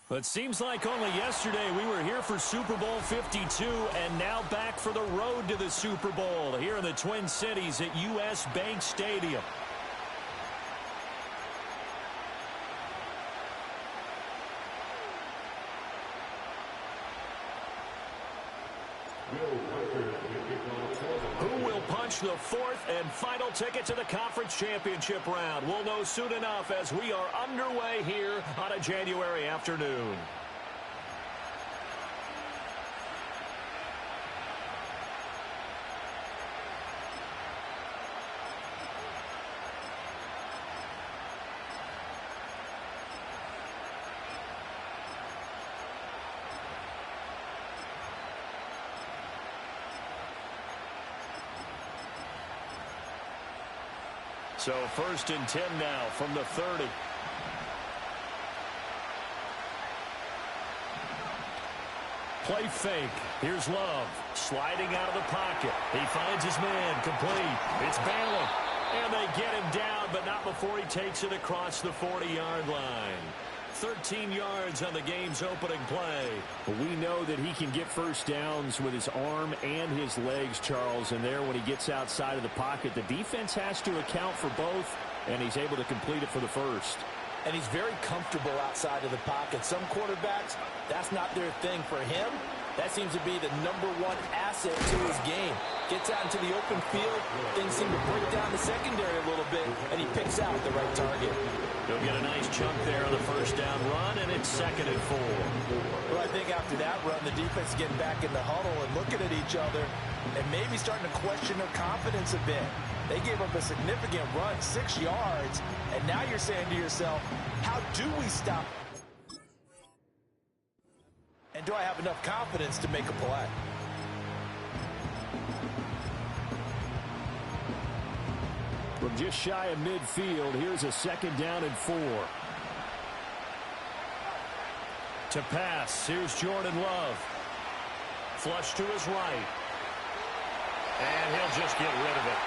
It seems like only yesterday we were here for Super Bowl 52 and now back for the road to the Super Bowl here in the Twin Cities at U.S. Bank Stadium. Who will punch the fourth and final ticket to the conference championship round? We'll know soon enough as we are underway here on a January afternoon. So 1st and 10 now from the 30. Play fake. Here's Love. Sliding out of the pocket. He finds his man. Complete. It's Bailey. And they get him down, but not before he takes it across the 40-yard line. 13 yards on the game's opening play. We know that he can get first downs with his arm and his legs, Charles. And there, when he gets outside of the pocket, the defense has to account for both, and he's able to complete it for the first. And he's very comfortable outside of the pocket. Some quarterbacks, that's not their thing. For him, that seems to be the #1 asset to his game. Gets out into the open field, things seem to break down the secondary a little bit, and he picks out the right target. He'll get a nice chunk there on the first down run, and it's 2nd and 4. Well, I think after that run, the defense is getting back in the huddle and looking at each other and maybe starting to question their confidence a bit. They gave up a significant run, 6 yards, and now you're saying to yourself, how do we stop? And do I have enough confidence to make a play? From just shy of midfield, here's a 2nd down and 4. To pass, here's Jordan Love. Flush to his right. And he'll just get rid of it.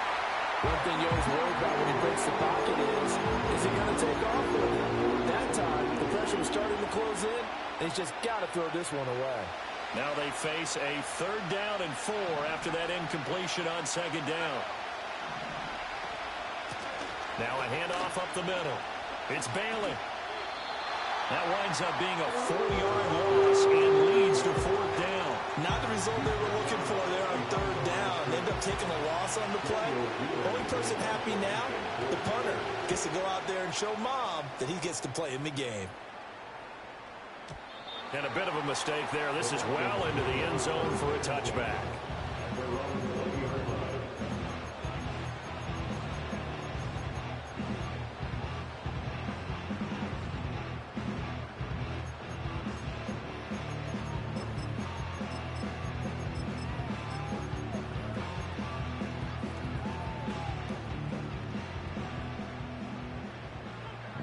One thing you always worry about when he breaks the pocket is he going to take off with it? That time, the pressure was starting to close in, and he's just got to throw this one away. Now they face a 3rd down and 4 after that incompletion on 2nd down. Now a handoff up the middle. It's Bailey. That winds up being a 4-yard loss and leads to 4th down. Not the result they were looking for there on 3rd down. They end up taking a loss on the play. Only person happy now, the punter, gets to go out there and show Mom that he gets to play in the game. And a bit of a mistake there. This is well into the end zone for a touchback.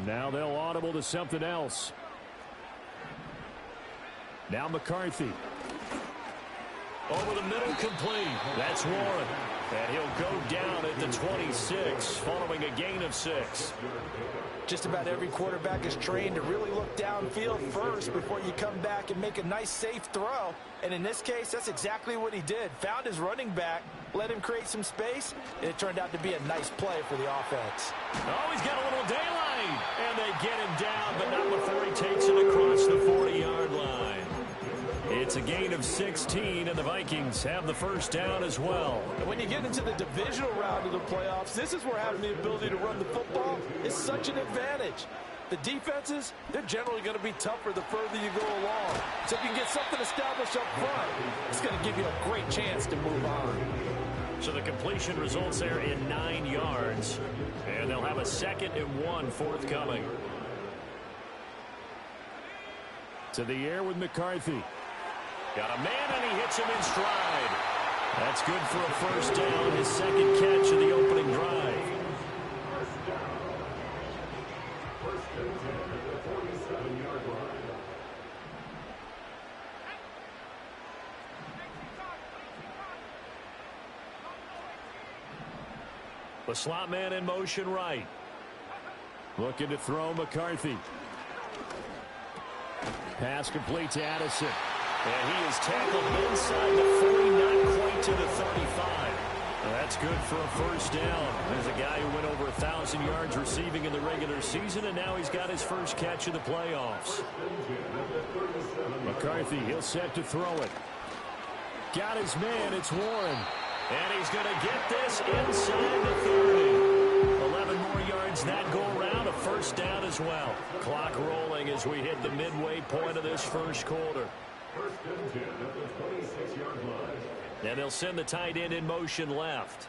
Now they'll audible to something else. Now McCarthy. Over the middle, complete. That's Warren. And he'll go down at the 26 following a gain of 6. Just about every quarterback is trained to really look downfield first before you come back and make a nice, safe throw. And in this case, that's exactly what he did. Found his running back, let him create some space, and it turned out to be a nice play for the offense. Oh, he's got a little daylight. And they get him down, but not before he takes it across the 40-yard line. It's a gain of 16, and the Vikings have the first down as well. And when you get into the divisional round of the playoffs, this is where having the ability to run the football is such an advantage. The defenses, they're generally going to be tougher the further you go along. So if you can get something established up front, it's going to give you a great chance to move on. So the completion results there in 9 yards, and they'll have a 2nd and 1 forthcoming. To the air with McCarthy. Got a man, and he hits him in stride. That's good for a first down, his 2nd catch of the opening drive. The slot man in motion right. Looking to throw McCarthy. Pass complete to Addison. And he is tackled inside the 40, not quite to the 35. That's good for a first down. There's a guy who went over 1,000 yards receiving in the regular season, and now he's got his first catch in the playoffs. McCarthy, he'll set to throw it. Got his man, it's Warren. And he's going to get this inside the 30. 11 more yards that go around, a first down as well. Clock rolling as we hit the midway point of this first quarter. And they'll send the tight end in motion left.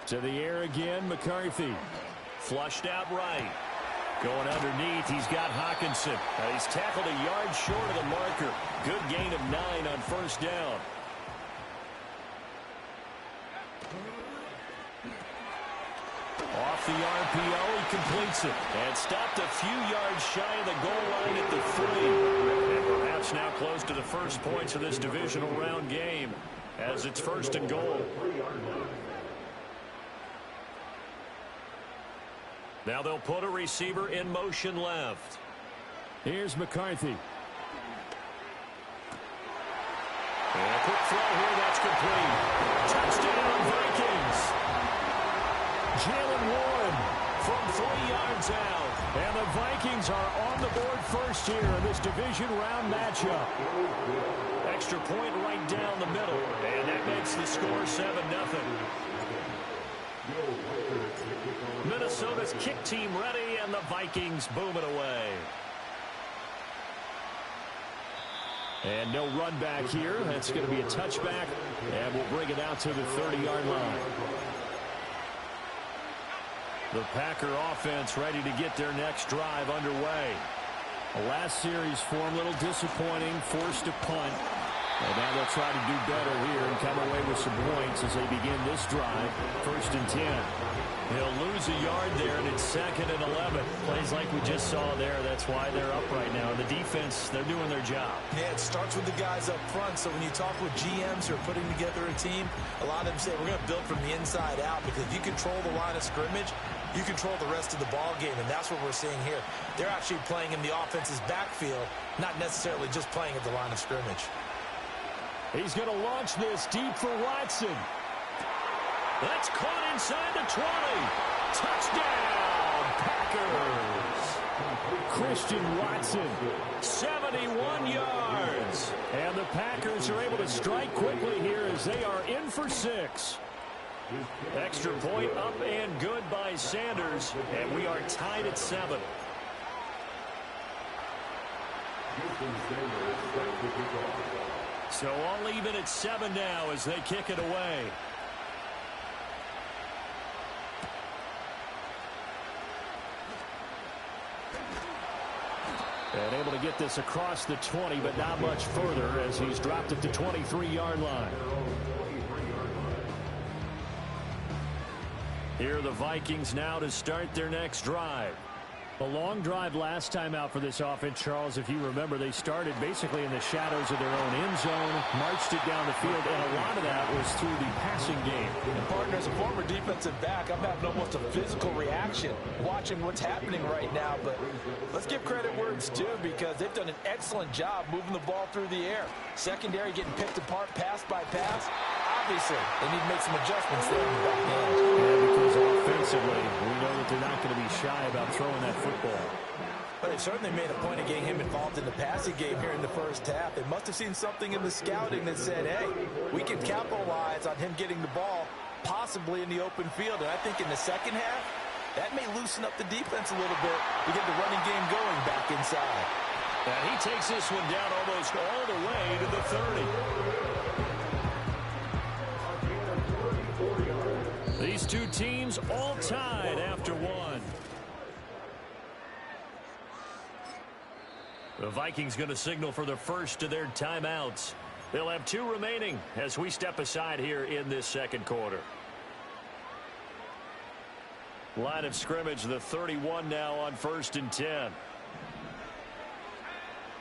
To the air again, McCarthy. Flushed out right. Going underneath, he's got Hawkinson. He's tackled a yard short of the marker. Good gain of 9 on first down. Off the RPO, he completes it. And stopped a few yards shy of the goal line at the 3. And perhaps now close to the first points of this divisional round game as it's 1st and goal. Now they'll put a receiver in motion left. Here's McCarthy. And a quick throw here, that's complete. Touchdown, Vikings. Jalen Warren from 3 yards out. And the Vikings are on the board first here in this division round matchup. Extra point right down the middle. And that makes the score 7-0. Minnesota's kick team ready, and the Vikings boom it away. And no run back here. That's going to be a touchback, and we'll bring it out to the 30-yard line. The Packer offense ready to get their next drive underway. The last series form a little disappointing, forced a punt. And now they'll try to do better here and come away with some points as they begin this drive. 1st and 10. He'll lose a yard there, and it's 2nd and 11. Plays like we just saw there. That's why they're up right now. The defense, they're doing their job. Yeah, it starts with the guys up front. So when you talk with GMs who are putting together a team, a lot of them say we're going to build from the inside out, because if you control the line of scrimmage, you control the rest of the ball game, and that's what we're seeing here. They're actually playing in the offense's backfield, not necessarily just playing at the line of scrimmage. He's going to launch this deep for Watson. That's caught inside the 20. Touchdown, Packers. Christian Watson. 71 yards. And the Packers are able to strike quickly here as they are in for 6. Extra point up and good by Sanders, and we are tied at 7. So all even at 7 now as they kick it away. And able to get this across the 20, but not much further as he's dropped at the 23-yard line. Here are the Vikings now to start their next drive. A long drive last time out for this offense, Charles. If you remember, they started basically in the shadows of their own end zone, marched it down the field, and a lot of that was through the passing game. And partner, as a former defensive back, I'm having almost a physical reaction watching what's happening right now. But let's give credit where it's due, because they've done an excellent job moving the ball through the air. Secondary getting picked apart pass by pass. Obviously, they need to make some adjustments there in the back end. Yeah, because offensively, we know that they're not going to be shy about throwing that football. But they certainly made a point of getting him involved in the passing game here in the first half. They must have seen something in the scouting that said, hey, we can capitalize on him getting the ball, possibly in the open field. And I think in the second half, that may loosen up the defense a little bit to get the running game going back inside. And he takes this one down almost all the way to the 30. These two teams all tied after one. The Vikings going to signal for the first of their timeouts. They'll have 2 remaining as we step aside here in this second quarter. Line of scrimmage, the 31 now on 1st and 10.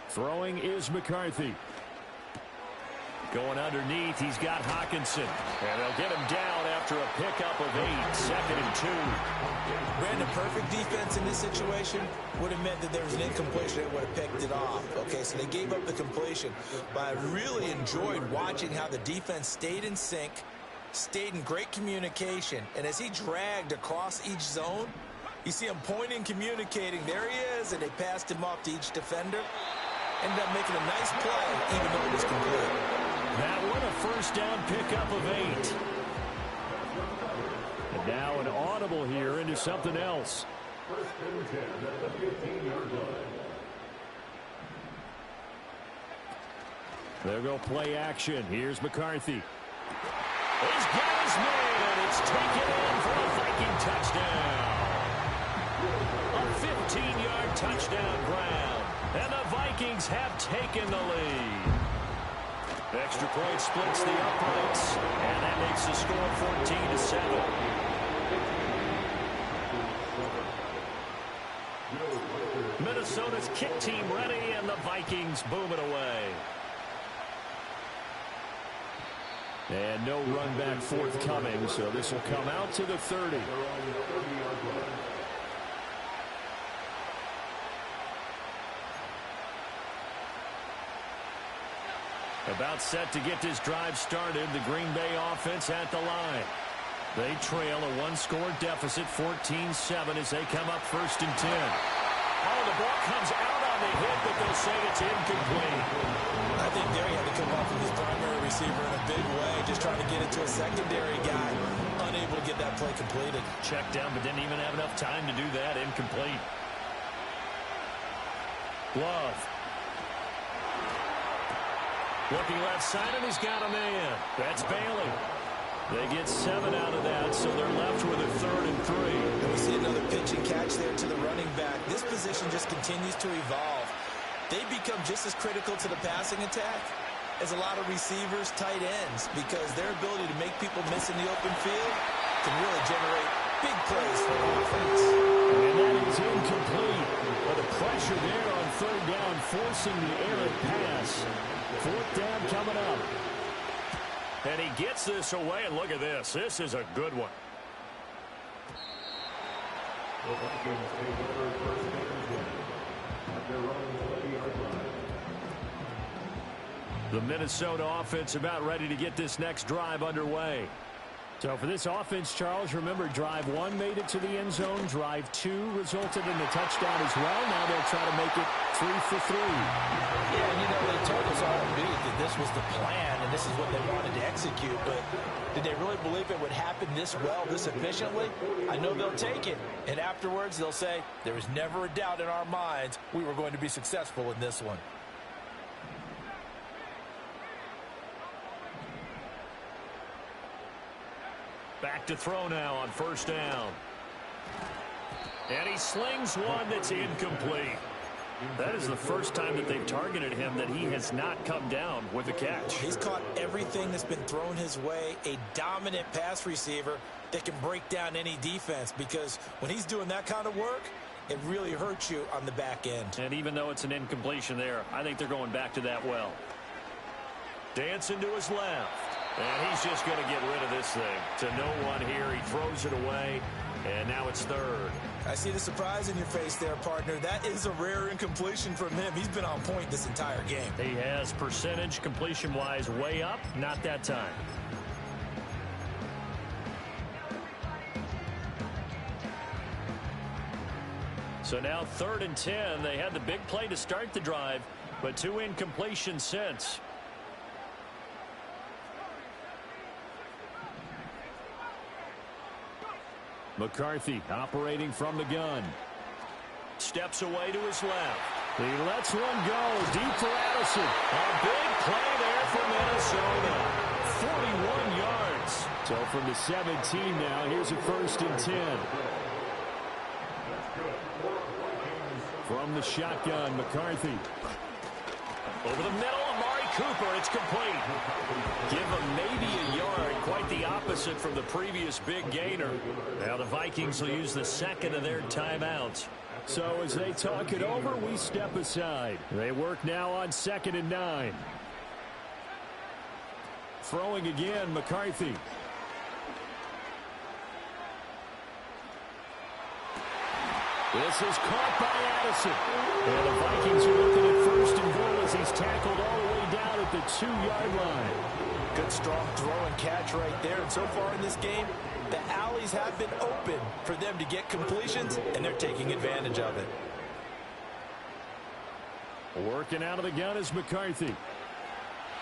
Throwing is McCarthy. Going underneath, he's got Hawkinson. And they'll get him down after a pickup of 8, 2nd and 2. Brandon, perfect defense in this situation would have meant that there was an incompletion. They would have picked it off. Okay, so they gave up the completion. But I really enjoyed watching how the defense stayed in sync, stayed in great communication. And as he dragged across each zone, you see him pointing, communicating. There he is, and they passed him off to each defender. Ended up making a nice play, even though it was complete. That one, a first down pickup of 8. And now an audible here into something else. They'll go play action. Here's McCarthy. He's got his man. It's taken in for a Viking touchdown. A 15-yard touchdown ground. And the Vikings have taken the lead. Extra point splits the uprights. And that makes the score 14-7. Minnesota's kick team ready, and the Vikings boom it away. And no run back forthcoming, so this will come out to the 30. About set to get this drive started, the Green Bay offense at the line. They trail a one-score deficit, 14-7, as they come up 1st and 10. Oh, the ball comes out on the hit, but they'll say it's incomplete. I think there he had to come off of his primary receiver in a big way, just trying to get it to a secondary guy, unable to get that play completed. Checked down, but didn't even have enough time to do that. Incomplete. Love. Looking left side, and he's got a man. That's Bailey. They get 7 out of that, so they're left with a 3rd and 3. And we see another pitch and catch there to the running back. This position just continues to evolve. They become just as critical to the passing attack as a lot of receivers, tight ends, because their ability to make people miss in the open field can really generate big plays for the offense. And that is incomplete. But the pressure there on 3rd down, forcing the errant pass. 4th down coming up. And he gets this away, and look at this. This is a good one. The Minnesota offense about ready to get this next drive underway. So for this offense, Charles, remember drive 1 made it to the end zone. Drive 2 resulted in the touchdown as well. Now they'll try to make it 3 for 3. Yeah, and you know, they told us all week that this was the plan and this is what they wanted to execute. But did they really believe it would happen this well, this efficiently? I know they'll take it. And afterwards, they'll say, there was never a doubt in our minds we were going to be successful in this one. Back to throw now on 1st down. And he slings one that's incomplete. That is the first time that they've targeted him that he has not come down with a catch. He's caught everything that's been thrown his way. A dominant pass receiver that can break down any defense, because when he's doing that kind of work, it really hurts you on the back end. And even though it's an incompletion there, I think they're going back to that well. Dancing to his left. And he's just going to get rid of this thing. To no one here. He throws it away. And now it's 3rd. I see the surprise in your face there, partner. That is a rare incompletion from him. He's been on point this entire game. He has percentage completion-wise way up. Not that time. So now 3rd and 10. They had the big play to start the drive, but 2 incompletions since. McCarthy operating from the gun. Steps away to his left. He lets one go deep for Addison. A big play there for Minnesota. 41 yards. So from the 17 now, here's a 1st and 10. From the shotgun, McCarthy. Over the middle, Amari Cooper. It's complete. Give him maybe a yard. Quite the opposite from the previous big gainer. Now the Vikings will use the 2nd of their timeouts. So as they talk it over, we step aside. They work now on 2nd and 9. Throwing again, McCarthy. This is caught by Addison. And the Vikings are looking at first and goal as he's tackled all the way down at the 2-yard line. Good, strong throw and catch right there. And so far in this game, the alleys have been open for them to get completions, and they're taking advantage of it. Working out of the gun is McCarthy.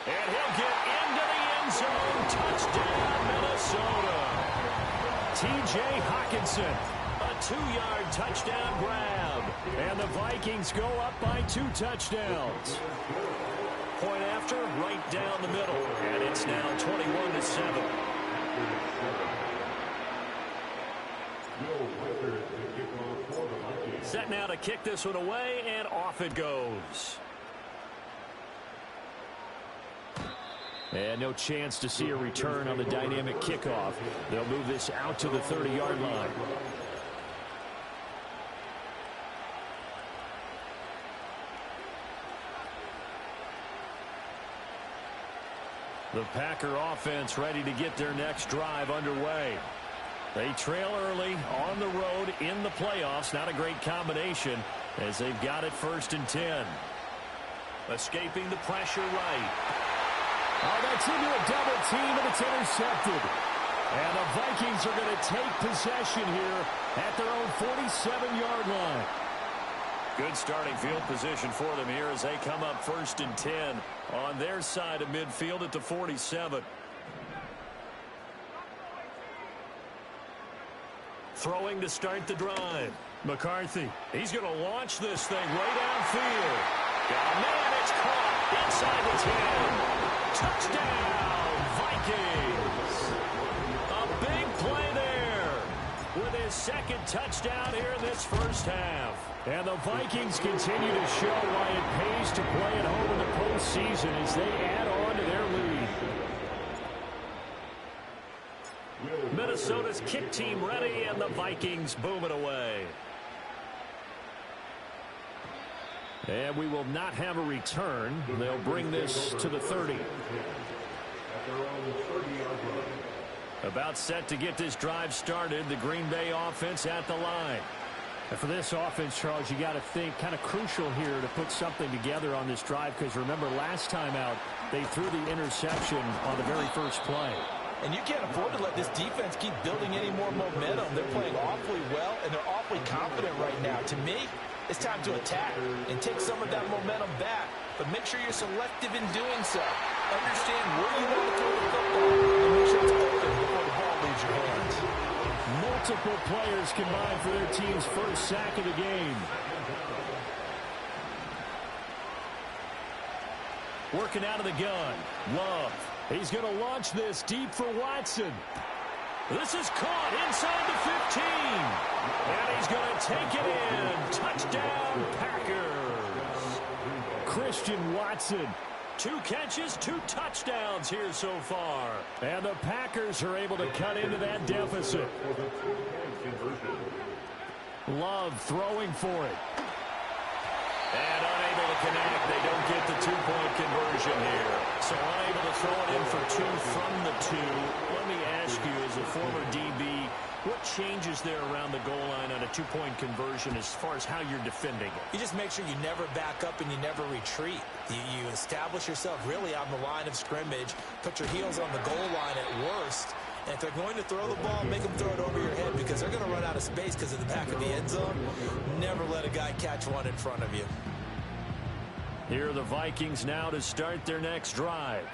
And he'll get into the end zone. Touchdown, Minnesota. T.J. Hockenson. A 2-yard touchdown grab. And the Vikings go up by 2 touchdowns. Point after, right down the middle. And it's now 21-7. Set now to kick this one away, and off it goes. And no chance to see a return on the dynamic kickoff. They'll move this out to the 30-yard line. The Packer offense ready to get their next drive underway. They trail early on the road in the playoffs. Not a great combination as they've got it 1st and 10. Escaping the pressure right. Oh, that's into a double team, and it's intercepted. And the Vikings are going to take possession here at their own 47-yard line. Good starting field position for them here as they come up 1st and 10 on their side of midfield at the 47. Throwing to start the drive. McCarthy. He's going to launch this thing right downfield. Got a man. It's caught inside the 10. Touchdown, Vikings. A big play there with his 2nd touchdown here in this first half. And the Vikings continue to show why it pays to play at home in the postseason as they add on to their lead. Minnesota's kick team ready, and the Vikings boom it away. And we will not have a return. They'll bring this to the 30. About set to get this drive started. The Green Bay offense at the line. And for this offense, Charles, you got to think kind of crucial here to put something together on this drive, because remember last time out they threw the interception on the very first play. And you can't afford to let this defense keep building any more momentum. They're playing awfully well, and they're awfully confident right now. To me, it's time to attack and take some of that momentum back. But make sure you're selective in doing so. Understand where you want to throw the football and make sure it's open before the ball leaves your hands. Multiple players combined for their team's first sack of the game. Working out of the gun. Love. He's going to launch this deep for Watson. This is caught inside the 15. And he's going to take it in. Touchdown, Packers. Christian Watson. 2 catches, 2 touchdowns here so far. And the Packers are able to cut into that deficit. Love throwing for it. And unable to connect. They don't get the 2-point conversion here. So unable to throw it in for 2 from the 2. Let me ask you, as a former DB, what changes there around the goal line on a 2-point conversion as far as how you're defending it? You just make sure you never back up and you never retreat. You establish yourself really on the line of scrimmage, put your heels on the goal line at worst, and if they're going to throw the ball, make them throw it over your head because they're going to run out of space because of the back of the end zone. Never let a guy catch one in front of you. Here are the Vikings now to start their next drive.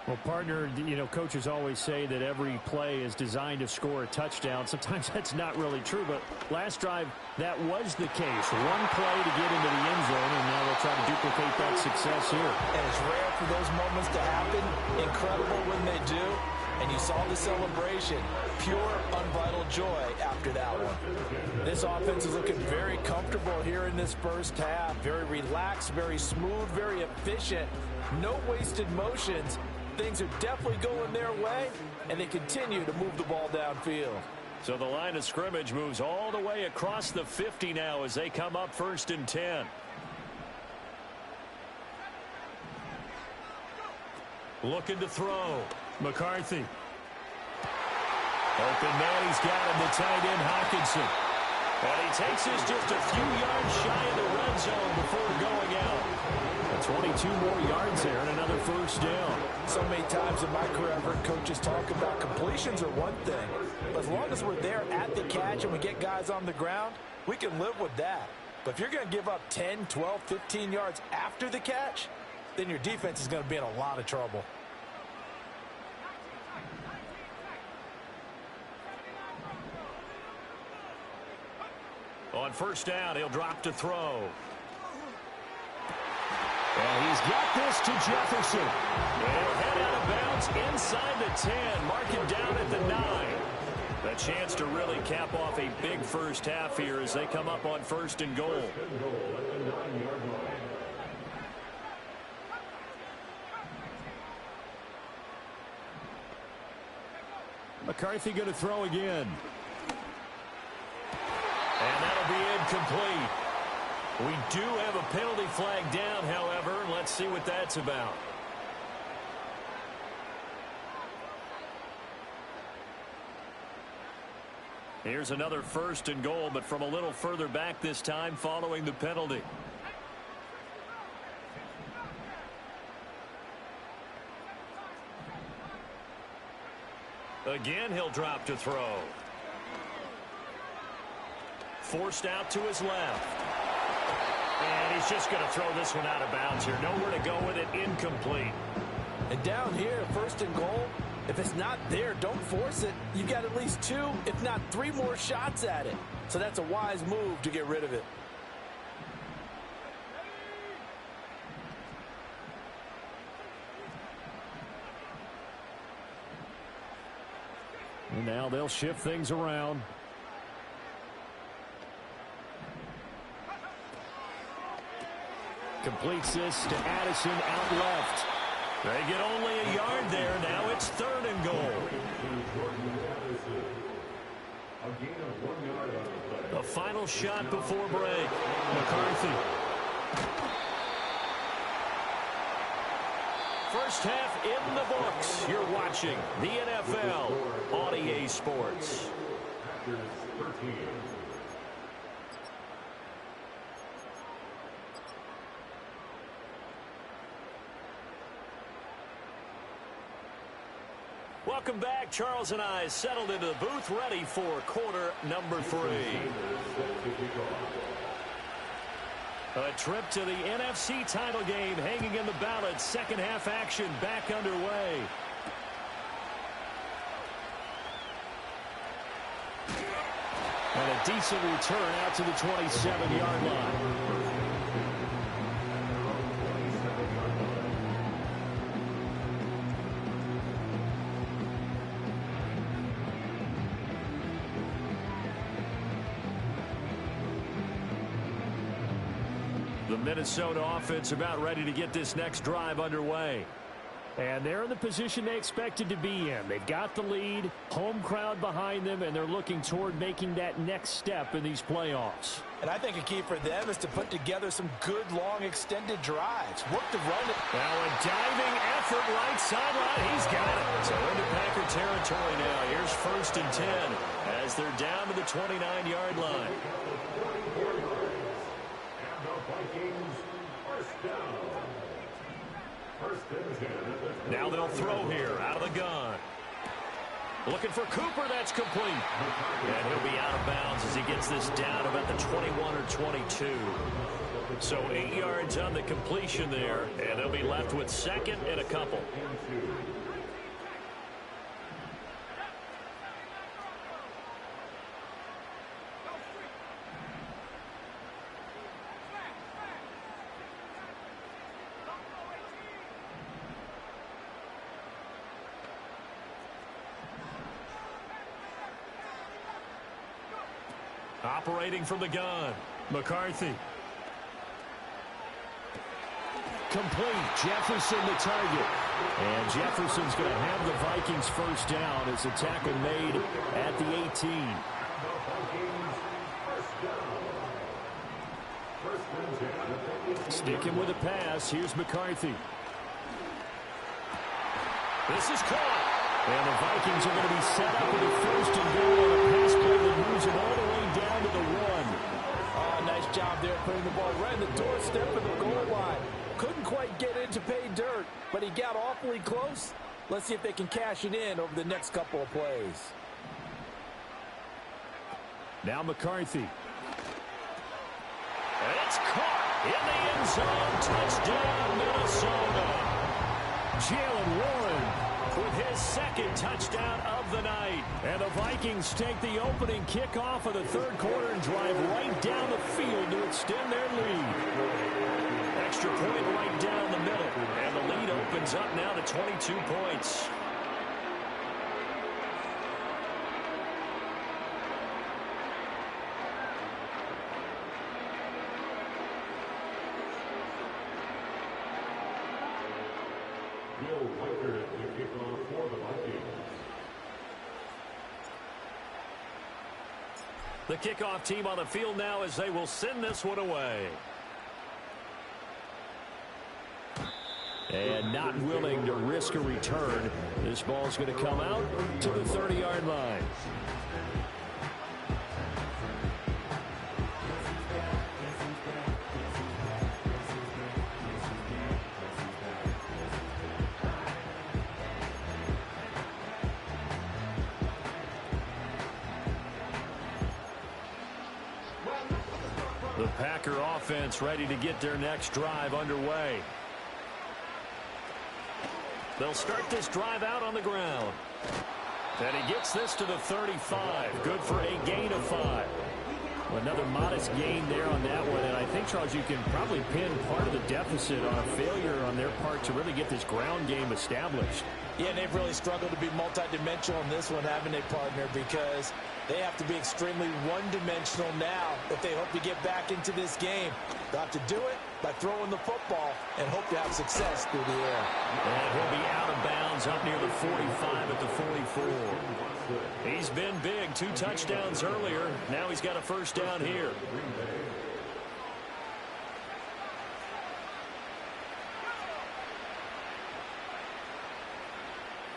Well, partner, you know, coaches always say that every play is designed to score a touchdown. Sometimes that's not really true, but last drive, that was the case. One play to get into the end zone, and now they'll try to duplicate that success here. And it's rare for those moments to happen. Incredible when they do. And you saw the celebration. Pure, unbridled joy after that one. This offense is looking very comfortable here in this first half. Very relaxed, very smooth, very efficient. No wasted motions. Things are definitely going their way, and they continue to move the ball downfield. So the line of scrimmage moves all the way across the 50 now as they come up 1st and 10. Looking to throw. McCarthy. Open man, he's got him, the tight end, Hockenson. And he takes this just a few yards shy of the red zone before going out. 22 more yards there and another first down. So many times in my career, I've heard coaches talk about completions are one thing. But as long as we're there at the catch and we get guys on the ground, we can live with that. But if you're going to give up 10, 12, 15 yards after the catch, then your defense is going to be in a lot of trouble. On first down, he'll drop to throw. And he's got this to Jefferson. And he'll head out of bounds inside the 10, marking down at the 9. A chance to really cap off a big first half here as they come up on first and goal. McCarthy going to throw again. And that'll be incomplete. We do have a penalty flag down, however. Let's see what that's about. Here's another first and goal, but from a little further back this time following the penalty. Again, he'll drop to throw. Forced out to his left. And he's just going to throw this one out of bounds here. Nowhere to go with it. Incomplete. And down here, first and goal, if it's not there, don't force it. You've got at least 2, if not 3 more shots at it. So that's a wise move to get rid of it. And now they'll shift things around. Completes this to Addison out left. They get only a yard there. Now it's third and goal. The final shot before break. McCarthy. First half in the books. You're watching the NFL on EA Sports. Welcome back. Charles and I settled into the booth ready for quarter number 3. A trip to the NFC title game hanging in the balance. Second half action back underway. And a decent return out to the 27-yard line. The Minnesota offense about ready to get this next drive underway. And they're in the position they expected to be in. They've got the lead, home crowd behind them, and they're looking toward making that next step in these playoffs. And I think a key for them is to put together some good, long, extended drives. Work to run it. Now a diving effort right sideline. He's got it. So into Packer territory now. Here's first and 10 as they're down to the 29-yard line. Now they'll throw here out of the gun. Looking for Cooper. That's complete. And he'll be out of bounds as he gets this down about the 21 or 22. So 8 yards on the completion there. And they'll be left with second and a couple. Operating from the gun, McCarthy. Complete. Jefferson the target. And Jefferson's going to have the Vikings first down as a tackle made at the 18. Sticking with the pass, here's McCarthy. This is caught. And the Vikings are going to be set up with a first and goal on a pass play that moves it all the way down to the 1. Oh, nice job there putting the ball right in the doorstep of the goal line. Couldn't quite get in to pay dirt, but he got awfully close. Let's see if they can cash it in over the next couple of plays. Now McCarthy. It's caught in the end zone. Touchdown, Minnesota. Jalen Warren with his second touchdown of the night. And the Vikings take the opening kickoff of the third quarter and drive right down the field to extend their lead. Extra point right down the middle. And the lead opens up now to 22 points. The kickoff team on the field now as they will send this one away. And not willing to risk a return. This ball's going to come out to the 30-yard line. The Packer offense ready to get their next drive underway. They'll start this drive out on the ground. And he gets this to the 35. Good for a gain of 5. Another modest gain there on that one. And I think, Charles, you can probably pin part of the deficit on a failure on their part to really get this ground game established. Yeah, they've really struggled to be multidimensional in this one, haven't they, partner? Because they have to be extremely one-dimensional now if they hope to get back into this game. They'll have to do it by throwing the football and hope to have success through the air. And he'll be out of bounds up near the 45 at the 44. He's been big. 2 touchdowns earlier. Now he's got a first down here.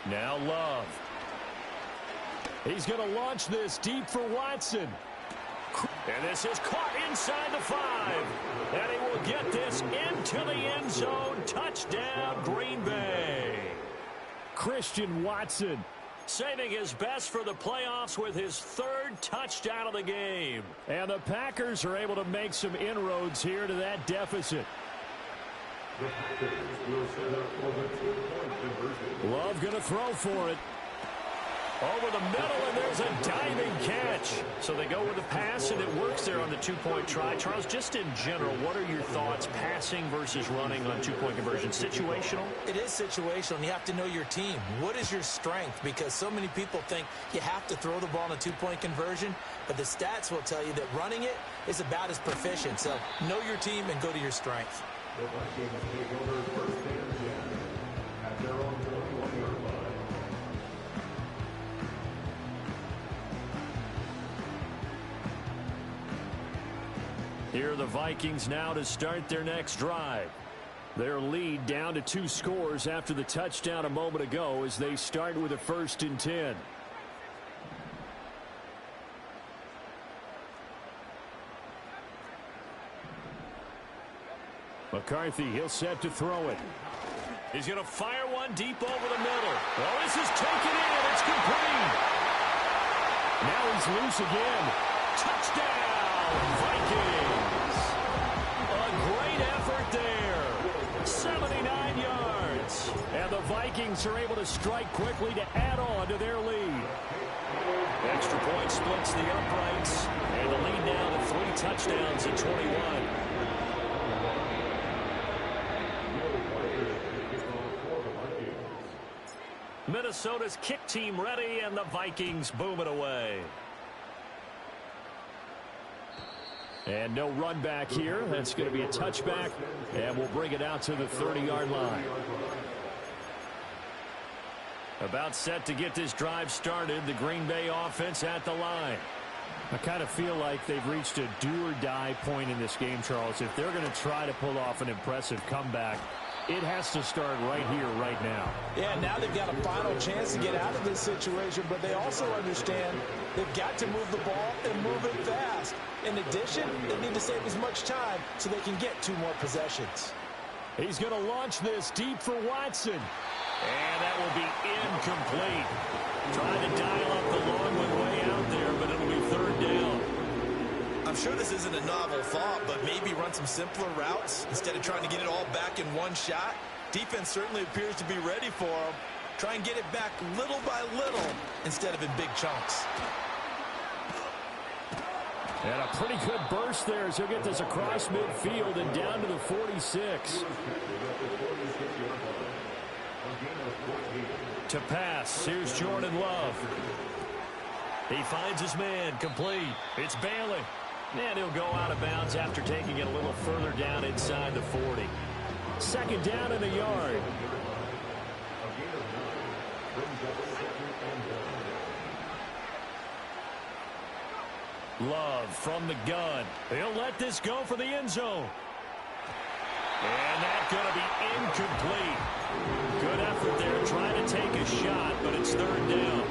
Now Love. He's going to launch this deep for Watson. And this is caught inside the 5. And he will get this into the end zone. Touchdown, Green Bay. Christian Watson saving his best for the playoffs with his 3rd touchdown of the game. And the Packers are able to make some inroads here to that deficit. Love going to throw for it. Over the middle, and there's a diving catch. So they go with the pass, and it works there on the 2-point try. Charles, just in general, what are your thoughts passing versus running on 2-point conversion? Situational? It is situational, and you have to know your team. What is your strength? Because so many people think you have to throw the ball in a 2-point conversion, but the stats will tell you that running it is about as proficient. So know your team and go to your strength. Here are the Vikings now to start their next drive. Their lead down to 2 scores after the touchdown a moment ago as they start with a 1st and 10. McCarthy, he'll set to throw it. He's going to fire one deep over the middle. Oh, this is taken in. It's complete. Now he's loose again. Touchdown, Vikings. A great effort there. 79 yards. And the Vikings are able to strike quickly to add on to their lead. Extra point splits the uprights. And the lead now to 3 touchdowns at 21. Minnesota's kick team ready, and the Vikings boom it away. And no run back here. That's going to be a touchback, and we'll bring it out to the 30-yard line. About set to get this drive started, the Green Bay offense at the line. I kind of feel like they've reached a do-or-die point in this game, Charles. If they're going to try to pull off an impressive comeback, it has to start right here, right now. Yeah, now they've got a final chance to get out of this situation, but they also understand they've got to move the ball and move it fast. In addition, they need to save as much time so they can get 2 more possessions. He's going to launch this deep for Watson. And that will be incomplete. Trying to dial up the long one way out there, but it'll be 3rd down. I'm sure this isn't a novel thought, but maybe run some simpler routes instead of trying to get it all back in one shot. Defense certainly appears to be ready for them. Try and get it back little by little instead of in big chunks. And a pretty good burst there as he'll get this across midfield and down to the 46. To pass, here's Jordan Love. He finds his man, complete. It's Bailey. And he'll go out of bounds after taking it a little further down inside the 40. 2nd down and a yard. Love from the gun. He'll let this go for the end zone. And that's going to be incomplete. Good effort there trying to take a shot, but it's 3rd down.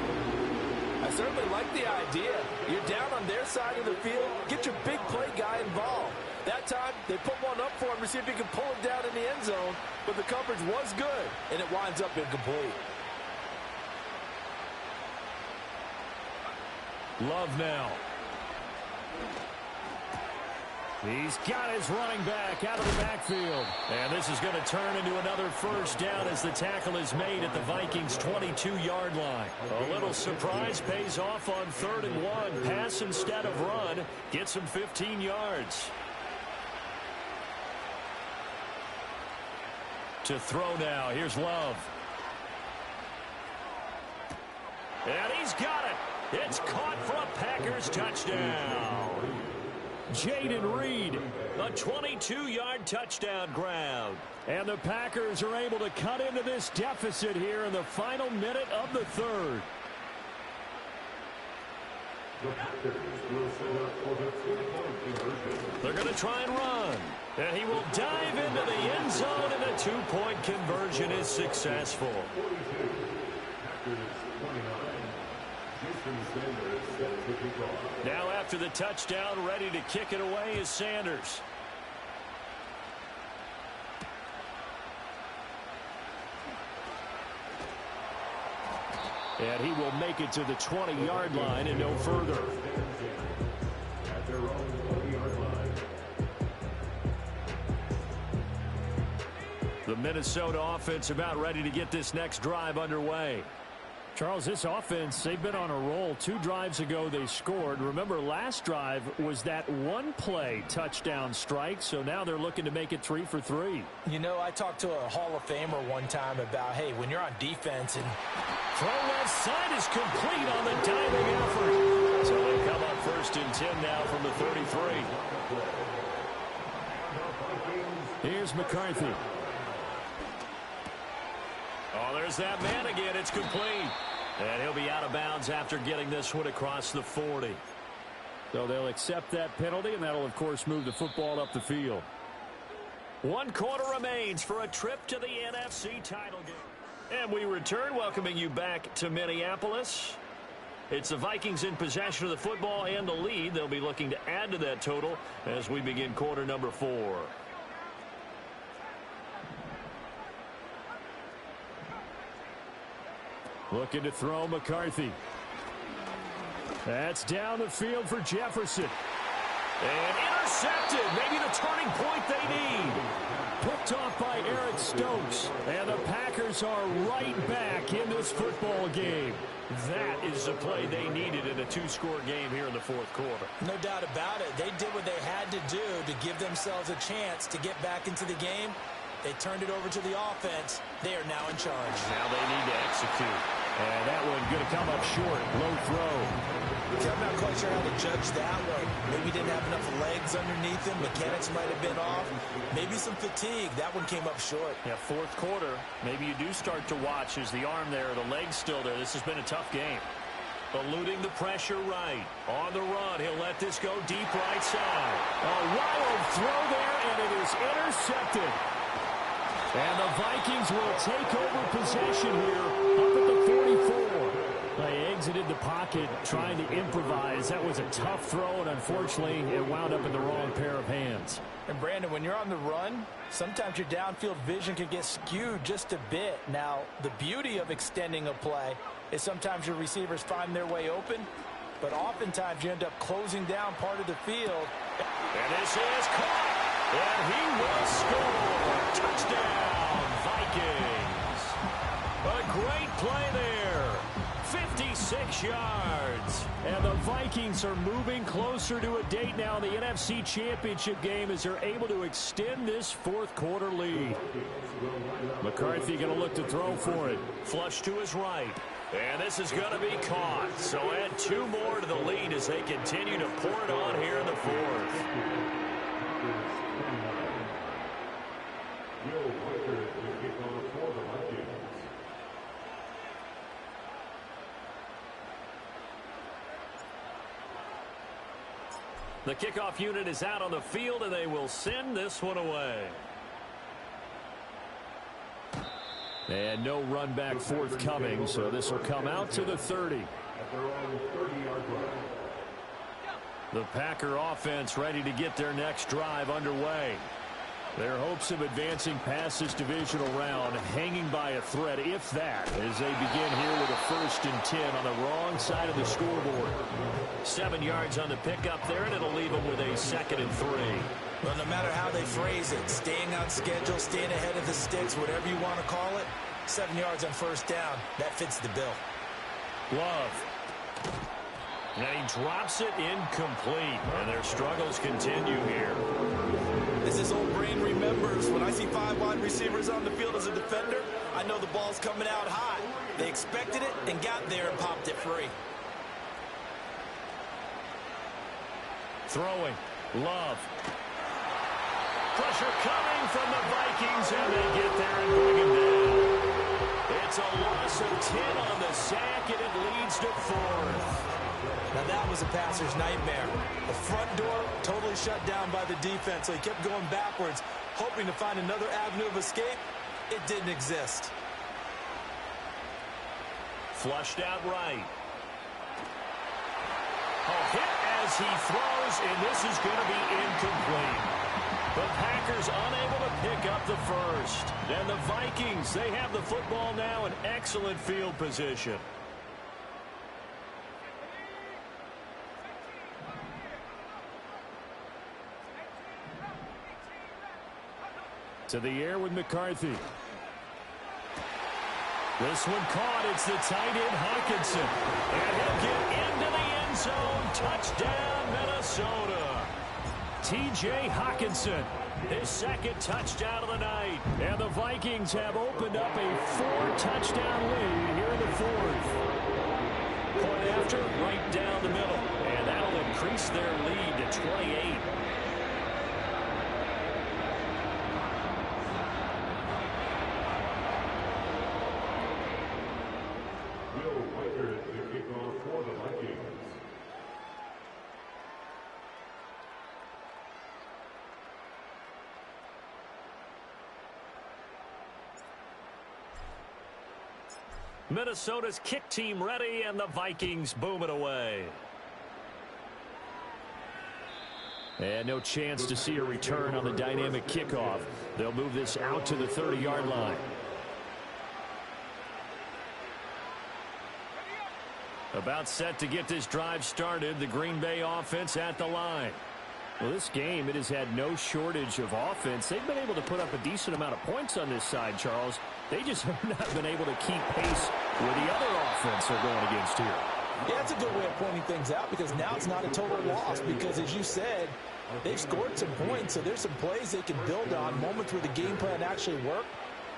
I certainly like the idea. You're down on their side of the field. Get your big play guy involved. That time, they put one up for him to see if he can pull it down in the end zone, but the coverage was good, and it winds up incomplete. Love now. He's got his running back out of the backfield. And this is going to turn into another 1st down as the tackle is made at the Vikings' 22-yard line. A little surprise pays off on 3rd and 1. Pass instead of run. Gets him 15 yards. To throw now. Here's Love. And he's got it. It's caught for a Packers touchdown. Jaden Reed, a 22-yard touchdown grab. And the Packers are able to cut into this deficit here in the final minute of the 3rd. They're going to try and run. And he will dive into the end zone, and the 2-point conversion is successful. Now after the touchdown, ready to kick it away is Sanders. And he will make it to the 20-yard line and no further. The Minnesota offense about ready to get this next drive underway. Charles, this offense, they've been on a roll. 2 drives ago, they scored. Remember, last drive was that 1-play touchdown strike, so now they're looking to make it 3 for 3. You know, I talked to a Hall of Famer one time about, hey, when you're on defense and throw left side is complete on the diving effort. So they come up 1st and 10 now from the 33. Here's McCarthy. Oh, there's that man again. It's complete. And he'll be out of bounds after getting this one across the 40. So they'll accept that penalty, and that'll, of course, move the football up the field. 1 quarter remains for a trip to the NFC title game. And we return, welcoming you back to Minneapolis. It's the Vikings in possession of the football and the lead. They'll be looking to add to that total as we begin quarter number 4. Looking to throw McCarthy. That's down the field for Jefferson. And intercepted. Maybe the turning point they need. Picked off by Eric Stokes. And the Packers are right back in this football game. That is the play they needed in a 2-score game here in the 4th quarter. no doubt about it, they did what they had to do to give themselves a chance to get back into the game. They turned it over to the offense. They are now in charge. Now they need to execute. And that one going to come up short. Low throw. I'm not quite sure how to judge that one. Maybe didn't have enough legs underneath him. Mechanics might have been off. Maybe some fatigue. That one came up short. Yeah, 4th quarter. Maybe you do start to watch as the arm there, the leg's still there. This has been a tough game. Eluding the pressure right. On the run, he'll let this go deep right side. A wild throw there, and it is intercepted. And the Vikings will take over possession here up at the 44. They exited the pocket trying to improvise. That was a tough throw, and unfortunately, it wound up in the wrong pair of hands. And, Brandon, when you're on the run, sometimes your downfield vision can get skewed just a bit. Now, the beauty of extending a play is sometimes your receivers find their way open, but oftentimes you end up closing down part of the field. And this is caught, and he will score. Touchdown, Vikings. A great play there. 56 yards. And the Vikings are moving closer to a date now in the NFC Championship game as they're able to extend this fourth quarter lead. McCarthy going to look to throw for it. Flush to his right. And this is going to be caught. So add 2 more to the lead as they continue to pour it on here in the fourth. The kickoff unit is out on the field, and they will send this one away. And no run back forthcoming, so this will come out to the 30. The Packer offense ready to get their next drive underway. Their hopes of advancing past this divisional round hanging by a thread, if that, as they begin here with a 1st and 10 on the wrong side of the scoreboard. 7 yards on the pickup there, and it'll leave them with a 2nd and 3. Well, no matter how they phrase it, staying on schedule, staying ahead of the sticks, whatever you want to call it, 7 yards on 1st down, that fits the bill. Love. And he drops it incomplete, and their struggles continue here. As his old brain remembers, when I see 5 wide receivers on the field as a defender, I know the ball's coming out high. They expected it and got there and popped it free. Throwing. Love. Pressure coming from the Vikings, and they get there and bring him down. It's a loss of 10 on the sack, and it leads to 4th. Now that was a passer's nightmare. The front door totally shut down by the defense, so he kept going backwards, hoping to find another avenue of escape. It didn't exist. Flushed out right. A hit as he throws, and this is going to be incomplete. The Packers unable to pick up the first. And the Vikings, they have the football now in excellent field position. To the air with McCarthy. This one caught. It's the tight end Hockenson. And he'll get into the end zone. Touchdown, Minnesota. T.J. Hockenson, His 2nd touchdown of the night. and the Vikings have opened up a 4-touchdown lead here in the 4th. Point after, right down the middle. And that'll increase their lead to 28. Minnesota's kick team ready, and the Vikings boom it away. And no chance to see a return on the dynamic kickoff. They'll move this out to the 30-yard line. About set to get this drive started, the Green Bay offense at the line. Well, this game, it has had no shortage of offense. They've been able to put up a decent amount of points on this side, Charles. They just have not been able to keep pace with the other offense they're going against here. Yeah, that's a good way of pointing things out, because now it's not a total loss, because as you said, they've scored some points, so there's some plays they can build on, moments where the game plan actually worked.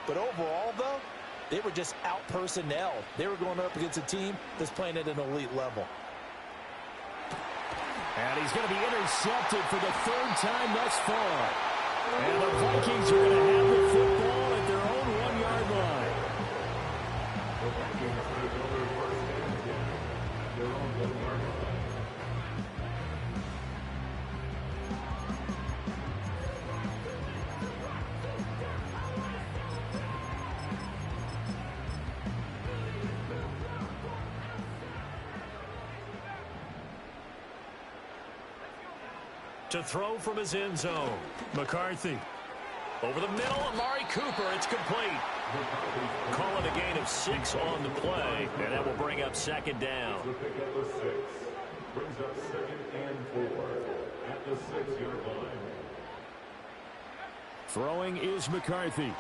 But overall, though, they were just out personnel. They were going up against a team that's playing at an elite level. And he's going to be intercepted for the 3rd time thus far. And the Vikings are going to have the football at their own 1-yard line. To throw from his end zone. McCarthy. Over the middle, Amari Cooper. It's complete. Call it a gain of 6 on the play, and that will bring up second down. The pick at the 6 brings up 2nd and 4 at the 6-yard line. Throwing is McCarthy.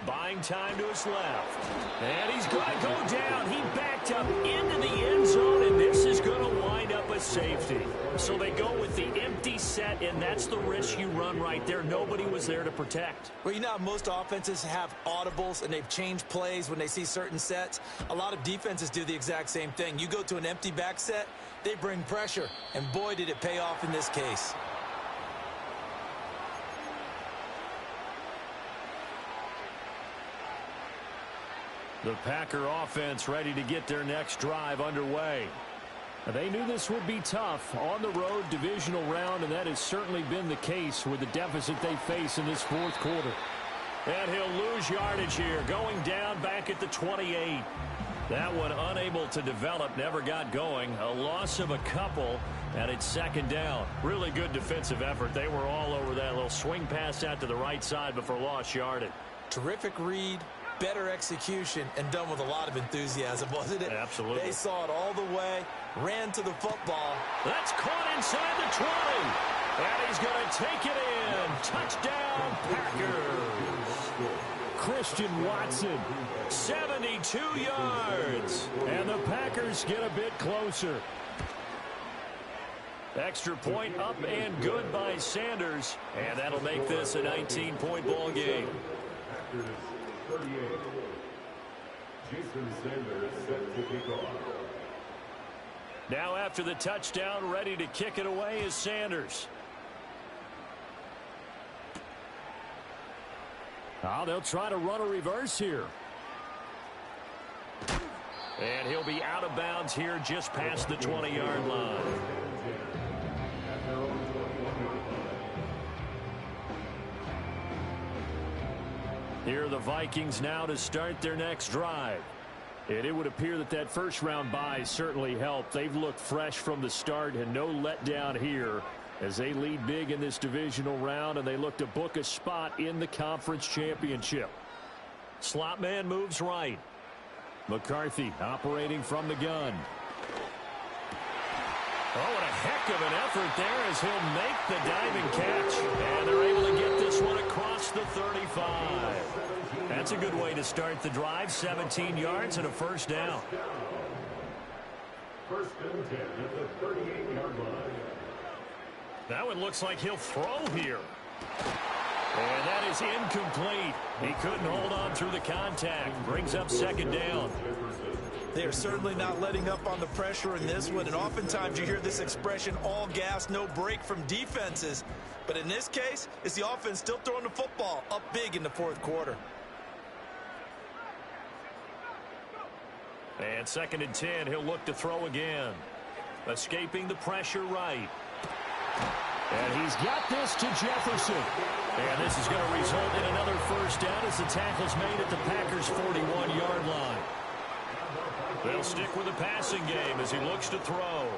Buying time to his left. And he's going to go down. He backed up into the end zone, and this is going to wind up a safety. So they go with the empty set, and that's the risk you run right there. Nobody was there to protect. Well, you know how most offenses have audibles, and they've changed plays when they see certain sets. A lot of defenses do the exact same thing. You go to an empty back set, they bring pressure, and boy, did it pay off in this case. The Packer offense ready to get their next drive underway. They knew this would be tough on the road divisional round, and that has certainly been the case with the deficit they face in this fourth quarter. And he'll lose yardage here, going down back at the 28. That one unable to develop, never got going. A loss of a couple, and it's second down. Really good defensive effort. They were all over that little swing pass out to the right side before lost yardage. Terrific read, better execution, and done with a lot of enthusiasm, wasn't it? Absolutely. They saw it all the way, ran to the football. That's caught inside the 20. And he's going to take it in. Touchdown, Packers. Christian Watson. 72 yards. And the Packers get a bit closer. Extra point up and good by Sanders. And that'll make this a 19-point ball game. Packers 38. Jason Sanders set to kick off. Now after the touchdown, ready to kick it away is Sanders. Oh, they'll try to run a reverse here. And he'll be out of bounds here just past the 20-yard line. Here are the Vikings now to start their next drive. And it would appear that that first-round bye certainly helped. They've looked fresh from the start and no letdown here as they lead big in this divisional round, and they look to book a spot in the conference championship. Slot man moves right. McCarthy operating from the gun. Oh, what a heck of an effort there as he'll make the diving catch. And they're able to get this one across the 35. That's a good way to start the drive. 17 yards and a first down. First and 10 at the 38-yard line. That one looks like he'll throw here. And that is incomplete. He couldn't hold on through the contact. Brings up second down. They are certainly not letting up on the pressure in this one, and oftentimes you hear this expression, all gas, no break from defenses. But in this case, it's the offense still throwing the football up big in the fourth quarter. And second and 10, he'll look to throw again. Escaping the pressure right. And he's got this to Jefferson. And this is going to result in another first down as the tackle's made at the Packers' 41-yard line. They'll stick with the passing game as he looks to throw.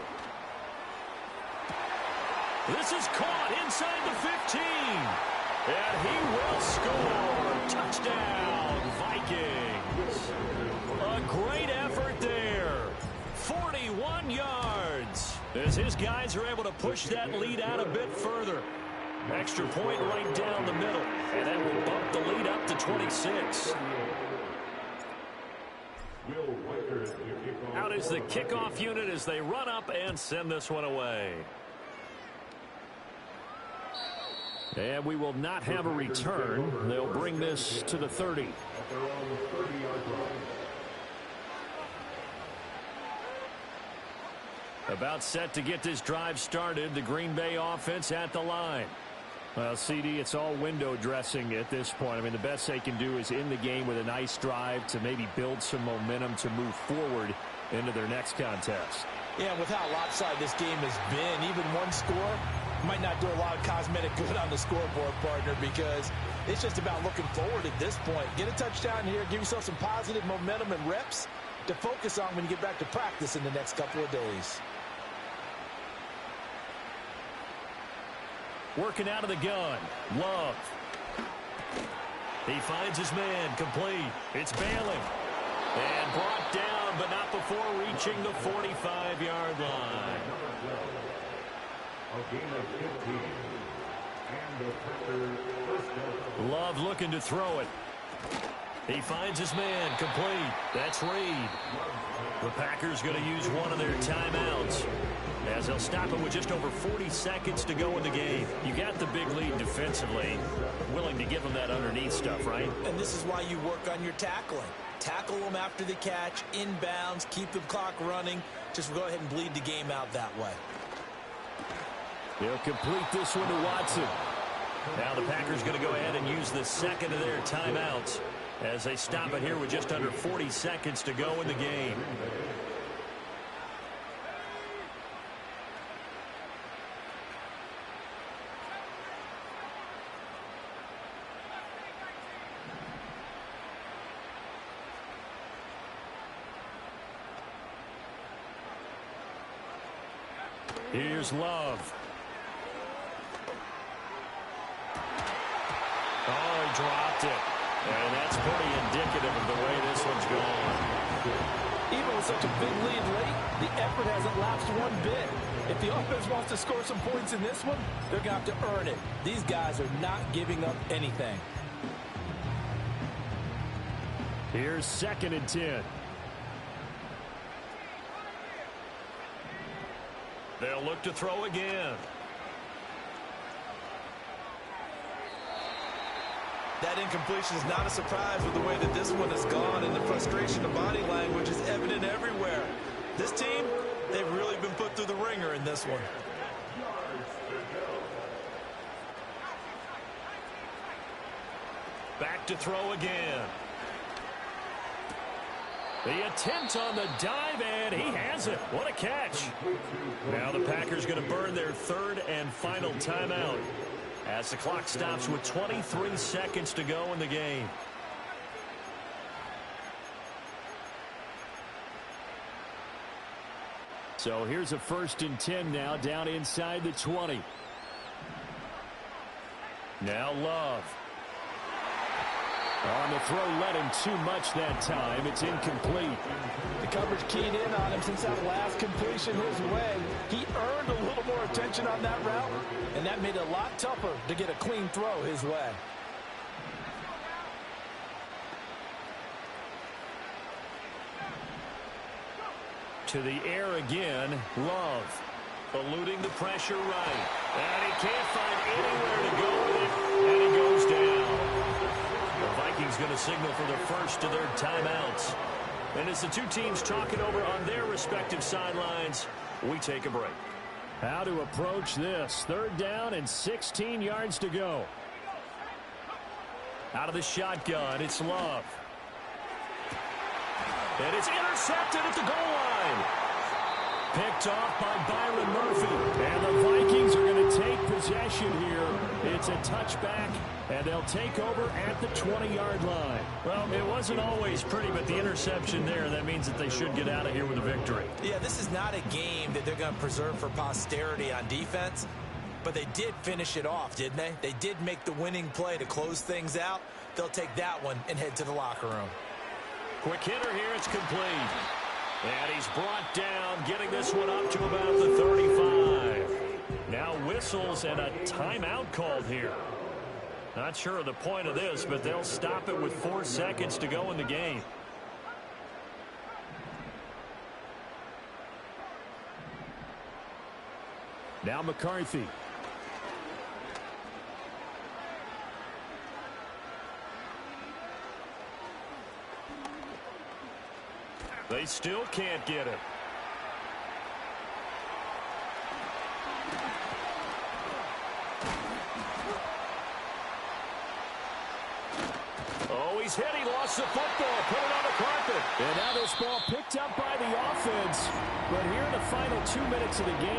This is caught inside the 15. And he will score. Touchdown, Vikings. A great effort there. 41 yards. As his guys are able to push that lead out a bit further. Extra point right down the middle. And that will bump the lead up to 26. Out is the kickoff unit as they run up and send this one away. And we will not have a return. They'll bring this to the 30. About set to get this drive started. The Green Bay offense at the line. Well, CD, it's all window dressing at this point. I mean, the best they can do is in the game with a nice drive to maybe build some momentum to move forward into their next contest. Yeah, with how lopsided this game has been, even one score might not do a lot of cosmetic good on the scoreboard, partner, because it's just about looking forward at this point. Get a touchdown here, give yourself some positive momentum and reps to focus on when you get back to practice in the next couple of days. Working out of the gun. Love. He finds his man, complete. It's Bailey. And brought down, but not before reaching the 45-yard line. A gain of 15. And the Packers first down. Love looking to throw it. He finds his man, complete. That's Reed. The Packers going to use one of their timeouts, as they'll stop it with just over 40 seconds to go in the game. You got the big lead defensively. Willing to give them that underneath stuff, right? And this is why you work on your tackling. Tackle them after the catch, inbounds, keep the clock running. Just go ahead and bleed the game out that way. They'll complete this one to Watson. Now the Packers going to go ahead and use the second of their timeouts as they stop it here with just under 40 seconds to go in the game. Here's Love. Oh, he dropped it. And that's pretty indicative of the way this one's going. Even with such a big lead late, the effort hasn't lapsed one bit. If the offense wants to score some points in this one, they're going to have to earn it. These guys are not giving up anything. Here's 2nd and 10. They'll look to throw again. That incompletion is not a surprise with the way that this one has gone, and the frustration of body language is evident everywhere. This team, they've really been put through the ringer in this one. Back to throw again. The attempt on the dive, and he has it. What a catch. Now the Packers going to burn their 3rd and final timeout as the clock stops with 23 seconds to go in the game. So here's a 1st and 10 now, down inside the 20. Now Love. On the throw, led him too much that time. It's incomplete. The coverage keyed in on him since that last completion his way. He earned a little more attention on that route, and that made it a lot tougher to get a clean throw his way. To the air again, Love. Eluding the pressure right. And he can't find anywhere to go with it, and he goes down. The Vikings going to signal for the first of their timeouts. And as the two teams talking over on their respective sidelines, we take a break. How to approach this. 3rd down and 16 yards to go. Out of the shotgun, it's Love. And it's intercepted at the goal line. Picked off by Byron Murphy. And the Vikings are going to take possession here. It's a touchback, and they'll take over at the 20-yard line. Well, it wasn't always pretty, but the interception there, that means that they should get out of here with a victory. Yeah, this is not a game that they're going to preserve for posterity on defense, but they did finish it off, didn't they? They did make the winning play to close things out. They'll take that one and head to the locker room. Quick hitter here, it's complete. And he's brought down, getting this one up to about the 35. Now whistles and a timeout called here. Not sure of the point of this, but they'll stop it with 4 seconds to go in the game. Now McCarthy. They still can't get it. Oh, he's hit. He lost the football. Put it on the carpet. And now this ball picked up by the offense. But here in the final 2 minutes of the game,